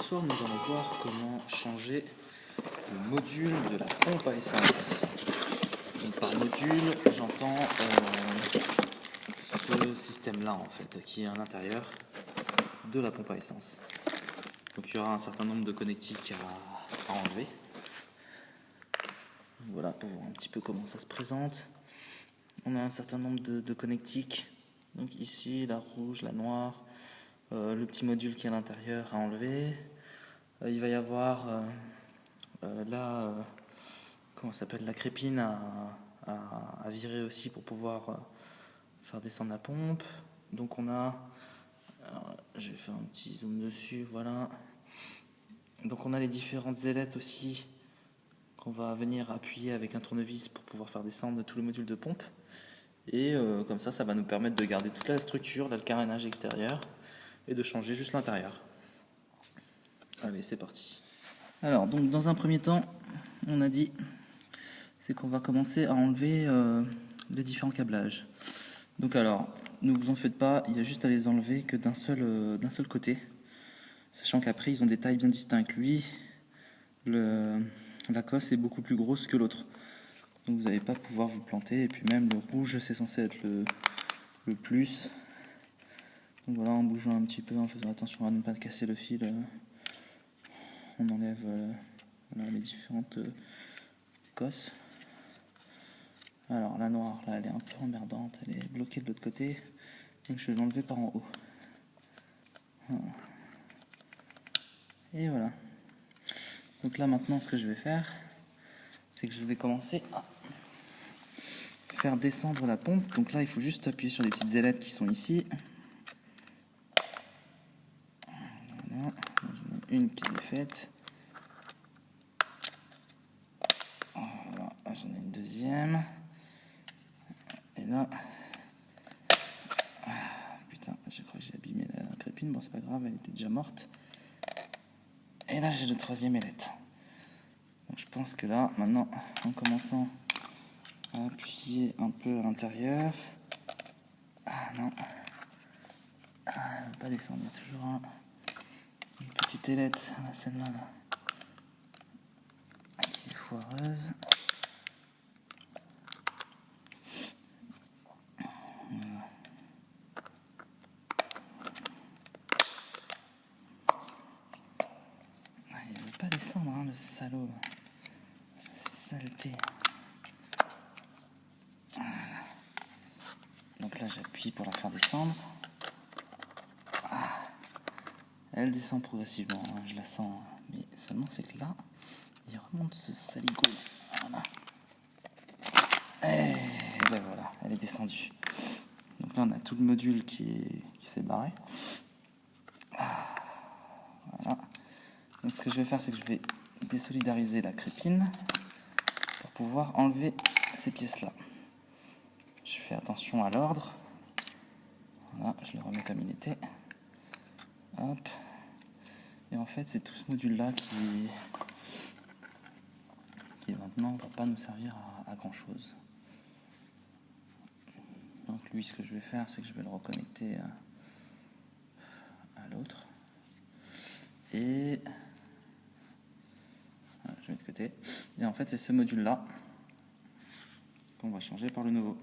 soir, nous allons voir comment changer le module de la pompe à essence. Donc, par module, j'entends ce système-là en fait, qui est à l'intérieur de la pompe à essence. Donc il y aura un certain nombre de connectiques à enlever. Donc, voilà, pour voir un petit peu comment ça se présente. On a un certain nombre de connectiques. Donc ici, la rouge, la noire, le petit module qui est à l'intérieur à enlever. Il va y avoir comment ça s'appelle, la crépine à virer aussi pour pouvoir faire descendre la pompe. Donc on a, je vais faire un petit zoom dessus, voilà. Donc on a les différentes ailettes aussi qu'on va venir appuyer avec un tournevis pour pouvoir faire descendre tout le module de pompe. Et comme ça va nous permettre de garder toute la structure, là, le carénage extérieur, et de changer juste l'intérieur. Allez, c'est parti. Alors, donc dans un premier temps, on a dit, c'est qu'on va commencer à enlever les différents câblages. Donc alors, ne vous en faites pas, il y a juste à les enlever que d'un seul côté, sachant qu'après ils ont des tailles bien distinctes. Lui, la cosse est beaucoup plus grosse que l'autre, donc vous n'allez pas pouvoir vous planter. Et puis même le rouge, c'est censé être le plus. Donc voilà, en bougeant un petit peu, en faisant attention à ne pas casser le fil, on enlève voilà, les différentes cosses. Alors la noire, là, elle est un peu emmerdante, elle est bloquée de l'autre côté, donc je vais l'enlever par en haut. Voilà. Et voilà. Donc là maintenant, ce que je vais faire, c'est que je vais commencer à faire descendre la pompe. Donc là, il faut juste appuyer sur les petites ailettes qui sont ici. Voilà, j'en ai une qui est faite. Voilà, j'en ai une deuxième. Et là, putain, je crois que j'ai abîmé la crépine. Bon, c'est pas grave, elle était déjà morte. Et là, j'ai le troisième ailette. Donc je pense que là, maintenant, en commençant à appuyer un peu à l'intérieur. Ah non. Ah, elle ne veut pas descendre, il y a toujours une petite ailette, celle-là, là, qui est foireuse. Voilà. Ah, il ne veut pas descendre, hein, le salaud. Saleté. Voilà. Donc là, j'appuie pour la faire descendre. Ah. Elle descend progressivement, hein, je la sens. Mais seulement, c'est que là, il remonte ce saligo. Voilà. Et ben voilà, elle est descendue. Donc là, on a tout le module qui s'est barré. Voilà. Donc ce que je vais faire, c'est que je vais désolidariser la crépine pour pouvoir enlever ces pièces-là. Je fais attention à l'ordre. Voilà, je le remets comme il était. Hop. Et en fait, c'est tout ce module-là qui maintenant ne va pas nous servir à grand-chose. Donc lui, ce que je vais faire, c'est que je vais le reconnecter à l'autre. Et voilà, je mets de côté. Et en fait, c'est ce module-là qu'on va changer par le nouveau.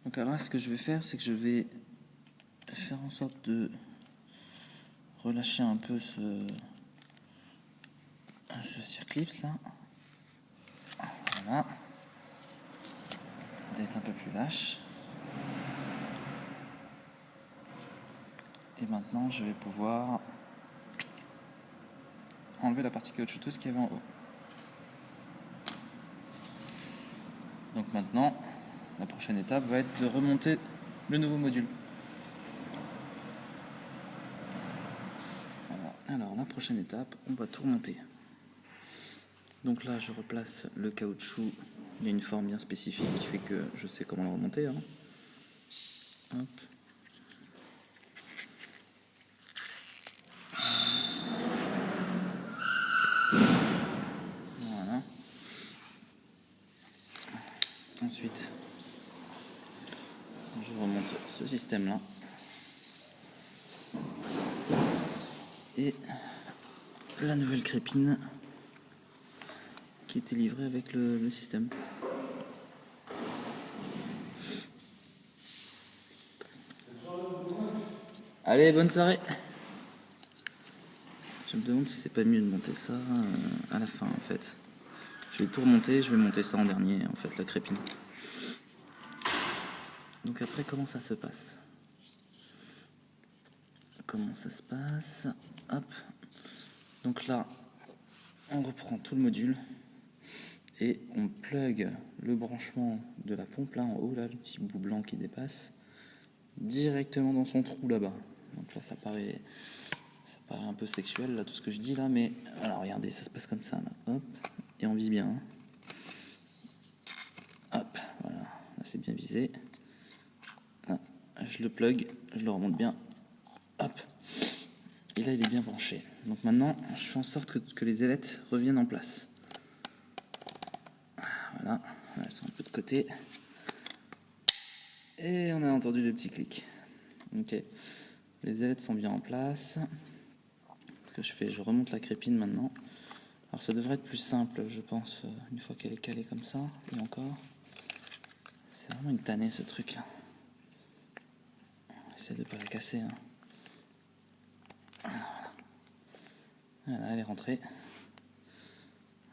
Donc alors, ce que je vais faire, c'est que je vais faire en sorte de relâcher un peu ce circlips là. Voilà. D'être un peu plus lâche. Et maintenant, je vais pouvoir enlever la partie caoutchouteuse qu'il y avait en haut. Donc maintenant, la prochaine étape va être de remonter le nouveau module. Voilà. Alors la prochaine étape, on va tout remonter. Donc là, je replace le caoutchouc. Il y a une forme bien spécifique qui fait que je sais comment le remonter. Hein. Hop. Voilà. Ensuite, je remonte ce système-là. et la nouvelle crépine qui était livrée avec le système. Allez, bonne soirée. Je me demande si c'est pas mieux de monter ça à la fin en fait. Je vais tout remonter, je vais monter ça en dernier en fait, la crépine. Donc après, comment ça se passe? Comment ça se passe? Hop. Donc là, on reprend tout le module et on plug le branchement de la pompe là en haut, là, le petit bout blanc qui dépasse, directement dans son trou là-bas. Donc là, ça paraît un peu sexuel là, tout ce que je dis là, mais alors regardez, ça se passe comme ça là. Hop, et on vise bien. Hein. Hop, voilà, là c'est bien visé. Là, je le plug, je le remonte bien. Hop. Et là, il est bien branché. Donc maintenant, je fais en sorte que les ailettes reviennent en place. Voilà, elles sont un peu de côté. Et on a entendu le petit clic. Ok, les ailettes sont bien en place. Ce que je fais, je remonte la crépine maintenant. Alors ça devrait être plus simple, je pense, une fois qu'elle est calée comme ça. Et encore, c'est vraiment une tannée ce truc là. Essaye de ne pas la casser. Hein. Voilà, elle est rentrée.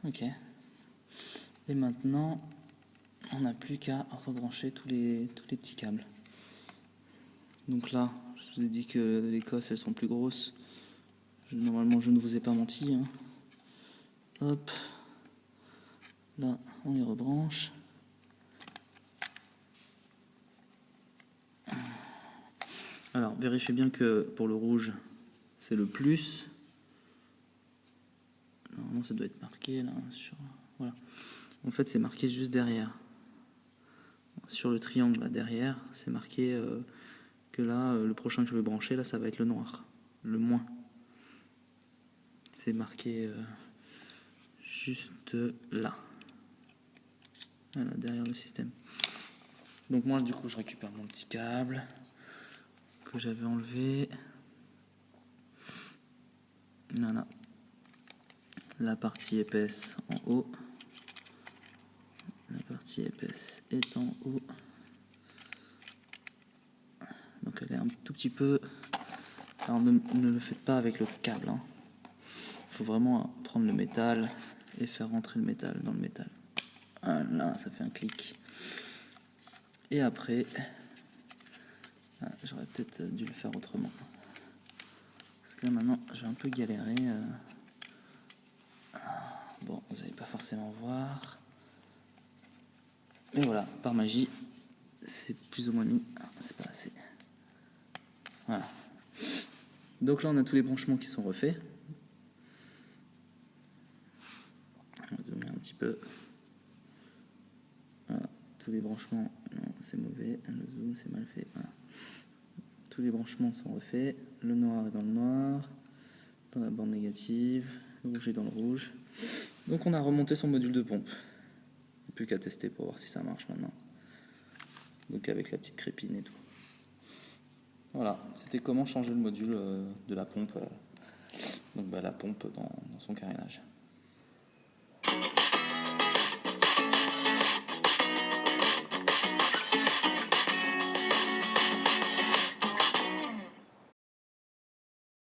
Ok. Et maintenant, on n'a plus qu'à rebrancher tous les petits câbles. Donc là, je vous ai dit que les cosses, elles sont plus grosses. Normalement, je ne vous ai pas menti. Hein. Hop. Là, on les rebranche. Alors, vérifiez bien que pour le rouge, c'est le plus. Normalement, ça doit être marqué là. Voilà. En fait, c'est marqué juste derrière. Sur le triangle là derrière, c'est marqué que là, le prochain que je vais brancher, là, ça va être le noir. Le moins. C'est marqué juste là. Voilà, derrière le système. Donc moi, du coup, je récupère mon petit câble que j'avais enlevé. Voilà. La partie épaisse en haut. La partie épaisse est en haut. Donc elle est un tout petit peu... Alors ne le faites pas avec le câble. Hein. Il faut vraiment prendre le métal et faire rentrer le métal dans le métal. Voilà, ça fait un clic. Et après, j'aurais peut-être dû le faire autrement. Parce que là maintenant, je vais un peu galérer. Bon, vous n'allez pas forcément voir. Mais voilà, par magie, c'est plus ou moins mis. C'est pas assez. Voilà. Donc là, on a tous les branchements qui sont refaits. On va zoomer un petit peu. Voilà. Tous les branchements, non, c'est mauvais. Le zoom, c'est mal fait. Voilà. Tous les branchements sont refaits. Le noir est dans le noir, dans la bande négative, le rouge est dans le rouge. Donc on a remonté son module de pompe. Il n'y a plus qu'à tester pour voir si ça marche maintenant. Donc avec la petite crépine et tout. Voilà, c'était comment changer le module de la pompe. Donc la pompe dans son carénage.